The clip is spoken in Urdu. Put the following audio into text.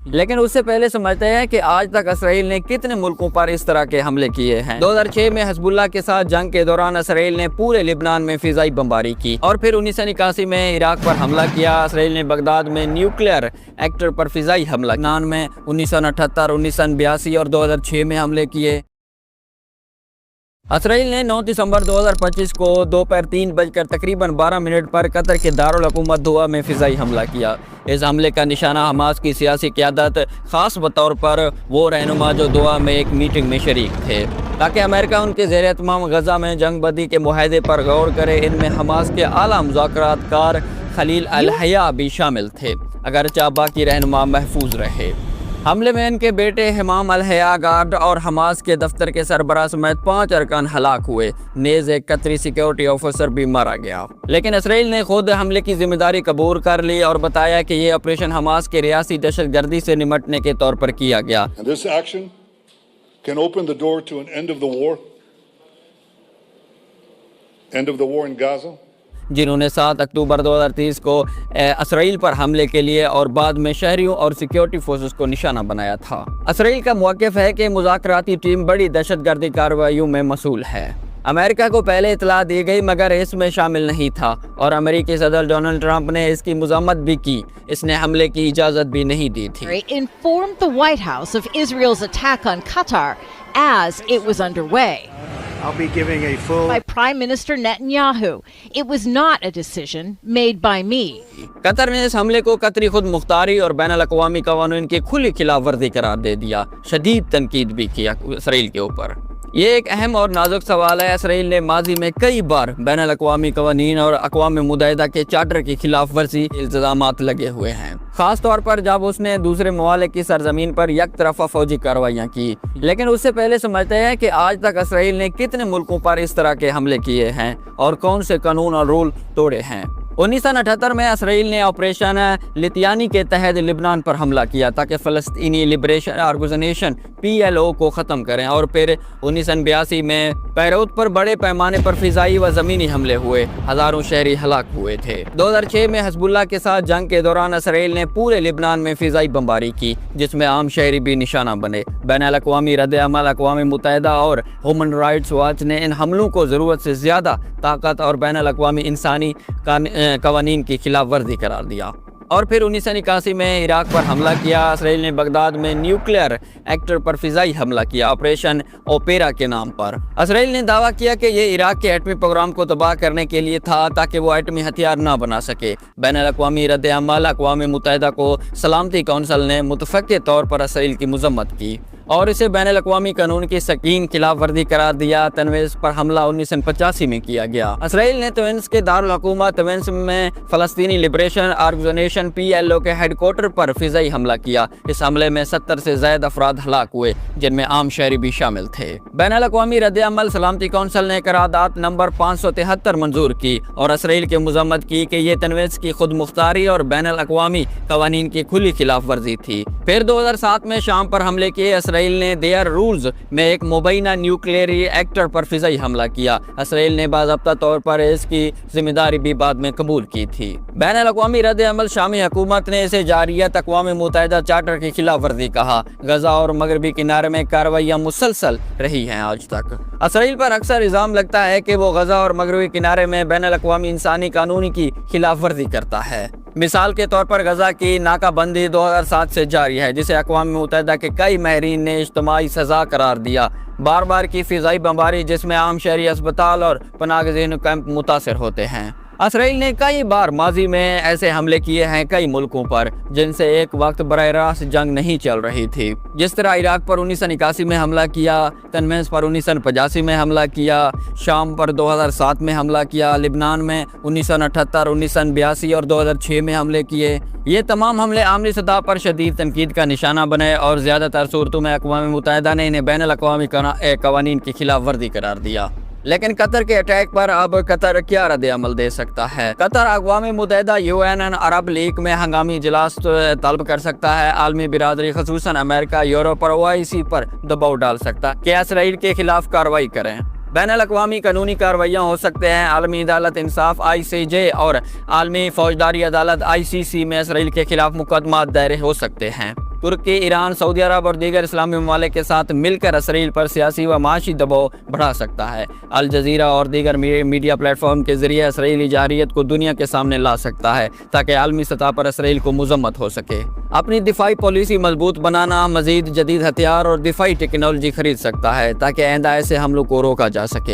لیکن اس سے پہلے سمجھتے ہیں کہ آج تک اسرائیل نے کتنے ملکوں پر اس طرح کے حملے کیے ہیں۔ 2006 میں حزب اللہ کے ساتھ جنگ کے دوران اسرائیل نے پورے لبنان میں فضائی بمباری کی، اور پھر 1981 میں عراق پر حملہ کیا۔ اسرائیل نے بغداد میں نیوکلیئر ایکٹر پر فضائی حملہ، لبنان میں 1978، 1982 اور 2006 میں حملے کیے۔ اسرائیل نے 9 دسمبر 2025 کو دوپہر 3:12 پر قطر کے دارالحکومت دوحہ میں فضائی حملہ کیا۔ اس حملے کا نشانہ حماس کی سیاسی قیادت، خاص طور پر وہ رہنما جو دوحہ میں ایک میٹنگ میں شریک تھے، تاکہ امریکہ ان کے زیر اہتمام غزہ میں جنگ بندی کے معاہدے پر غور کرے۔ ان میں حماس کے اعلیٰ مذاکرات کار خلیل الحیہ بھی شامل تھے، اگرچہ باقی رہنما محفوظ رہے۔ حملے میں ان کے بیٹے حمام الحیہ گارڈ اور حماس کے دفتر کے سربراہ سمیت 5 ارکان ہلاک ہوئے، نیز ایک قطری سیکیورٹی آفیسر بھی مارا گیا۔ لیکن اسرائیل نے خود حملے کی ذمہ داری قبول کر لی اور بتایا کہ یہ آپریشن حماس کے ریاسی دہشت گردی سے نمٹنے کے طور پر کیا گیا۔ This action can open the door to an end of the war in Gaza. جنہوں نے 7 اکتوبر 2023 کو اسرائیل پر حملے کے لیے اور بعد میں شہریوں اور سیکیورٹی فورسز کو نشانہ بنایا تھا۔ اسرائیل کا موقف ہے کہ مذاکراتی ٹیم بڑی دہشت گردی کارروائیوں میں مسئول ہے۔ امریکہ کو پہلے اطلاع دی گئی مگر اس میں شامل نہیں تھا، اور امریکی صدر ڈونلڈ ٹرمپ نے اس کی مذمت بھی کی۔ اس نے حملے کی اجازت بھی نہیں دی تھی۔ Informed the White House of Israel's attack on Qatar as it was underway. I'll be giving a full By Prime Minister Netanyahu. It was not a decision made by me. قطر نے اس حملے کو قطری خود مختاری اور بین الاقوامی قوانین کی کھلی خلاف ورزی قرار دے دیا۔ شدید تنقید بھی کیا اسرائیل کے اوپر۔ یہ ایک اہم اور نازک سوال ہے۔ اسرائیل نے ماضی میں کئی بار بین الاقوامی قوانین اور اقوام متحدہ کے چارٹر کی خلاف ورزی کے الزامات لگے ہوئے ہیں، خاص طور پر جب اس نے دوسرے ممالک کی سرزمین پر یک طرفہ فوجی کارروائیاں کی۔ لیکن اس سے پہلے سمجھتے ہیں کہ آج تک اسرائیل نے کتنے ملکوں پر اس طرح کے حملے کیے ہیں اور کون سے قانون اور رول توڑے ہیں۔ 1978 میں اسرائیل نے آپریشن لتیانی کے تحت لبنان پر حملہ کیا تاکہ فلسطینی لبریشن آرگنائزیشن PLO کو ختم کریں، اور پھر 1982 میں بیروت پر بڑے پیمانے پر فضائی و زمینی حملے ہوئے، ہزاروں شہری ہلاک ہوئے تھے۔ 2006 میں حزب اللہ کے ساتھ جنگ کے دوران اسرائیل نے پورے لبنان میں فضائی بمباری کی، جس میں عام شہری بھی نشانہ بنے۔ بین الاقوامی رد عمل، اقوام متحدہ اور ہیومن رائٹس واچ نے ان حملوں کو ضرورت سے زیادہ طاقت اور بین الاقوامی انسانی قوانین کی خلاف ورزی قرار دیا۔ اور پھر 1981 میں عراق پر حملہ کیا۔ اسرائیل نے بغداد میں نیوکلیئر ایکٹر پر فضائی حملہ کیا، آپریشن اوپیرا کے نام پر۔ اسرائیل نے دعویٰ کیا کہ یہ عراق کے ایٹمی پروگرام کو تباہ کرنے کے لیے تھا تاکہ وہ ایٹمی ہتھیار نہ بنا سکے۔ بین الاقوامی رد عمل، اقوام متحدہ کو سلامتی کونسل نے متفقہ طور پر اسرائیل کی مذمت کی اور اسے بین الاقوامی قانون کی سنگین خلاف ورزی قرار دیا۔ تنویز پر حملہ 1985 میں کیا گیا۔ اسرائیل نے تونس کے دارالحکومت تونس میں فلسطینی لبریشن آرگنائزیشن PLO کے ہیڈ کوارٹر پر فضائی حملہ کیا۔ اس حملے میں 70 سے زائد افراد ہلاک ہوئے، جن میں عام شہری بھی شامل تھے۔ بین الاقوامی رد عمل سلامتی کونسل نے قرارداد نمبر 573 منظور کی اور اسرائیل کی مذمت کی کہ یہ تنویز کی خود مختاری اور بین الاقوامی قوانین کی کھلی خلاف ورزی تھی۔ پھر 2007 میں شام پر حملے کیے۔ اسرائیل نے دیئر رولز میں ایک مبینہ نیوکلیئری ایکٹر پر فضائی حملہ کیا۔ اسرائیل نے باضابطہ طور پر اس کی ذمہ داری بھی بعد میں قبول کی تھی۔ بین الاقوامی رد عمل شامی حکومت نے اسے جاریت اقوام متحدہ چارٹر کی خلاف ورزی کہا۔ غزہ اور مغربی کنارے میں کارروائیاں مسلسل رہی ہیں آج تک۔ اسرائیل پر اکثر الزام لگتا ہے کہ وہ غزہ اور مغربی کنارے میں بین الاقوامی انسانی قانون کی خلاف ورزی کرتا ہے۔ مثال کے طور پر غزہ کی ناکہ بندی 2007 سے جاری ہے، جسے اقوام متحدہ کے کئی ماہرین نے اجتماعی سزا قرار دیا۔ بار بار کی فضائی بمباری جس میں عام شہری، اسپتال اور پناہ گزین کیمپ متاثر ہوتے ہیں۔ اسرائیل نے کئی بار ماضی میں ایسے حملے کیے ہیں کئی ملکوں پر جن سے ایک وقت براہ راست جنگ نہیں چل رہی تھی، جس طرح عراق پر 1981 میں حملہ کیا، تنویز پر 1985 میں حملہ کیا، شام پر 2007 میں حملہ کیا، لبنان میں 1978، 1982 اور 2006 میں حملے کیے۔ یہ تمام حملے عالمی سطح پر شدید تنقید کا نشانہ بنے اور زیادہ تر صورتوں میں اقوام متحدہ نے انہیں بین الاقوامی قوانین کی خلاف ورزی قرار دیا۔ لیکن قطر کے اٹیک پر اب قطر کیا رد عمل دے سکتا ہے؟ قطر اقوام متحدہ UN عرب لیگ میں ہنگامی اجلاس طلب کر سکتا ہے۔ عالمی برادری خصوصاً امریکہ، یورپ اور OIC پر دباؤ ڈال سکتا ہے کہ اسرائیل کے خلاف کارروائی کریں۔ بین الاقوامی قانونی کارروائیاں ہو سکتے ہیں۔ عالمی عدالت انصاف ICJ اور عالمی فوجداری عدالت ICC میں اسرائیل کے خلاف مقدمات دائر ہو سکتے ہیں۔ ترکی ایران سعودی عرب اور دیگر اسلامی ممالک کے ساتھ مل کر اسرائیل پر سیاسی و معاشی دباؤ بڑھا سکتا ہے۔ الجزیرہ اور دیگر میڈیا پلیٹ فارم کے ذریعے اسرائیلی جارحیت کو دنیا کے سامنے لا سکتا ہے تاکہ عالمی سطح پر اسرائیل کو مذمت ہو سکے۔ اپنی دفاعی پالیسی مضبوط بنانا، مزید جدید ہتھیار اور دفاعی ٹیکنالوجی خرید سکتا ہے تاکہ آئندہ ایسے حملوں کو روکا جا سکے۔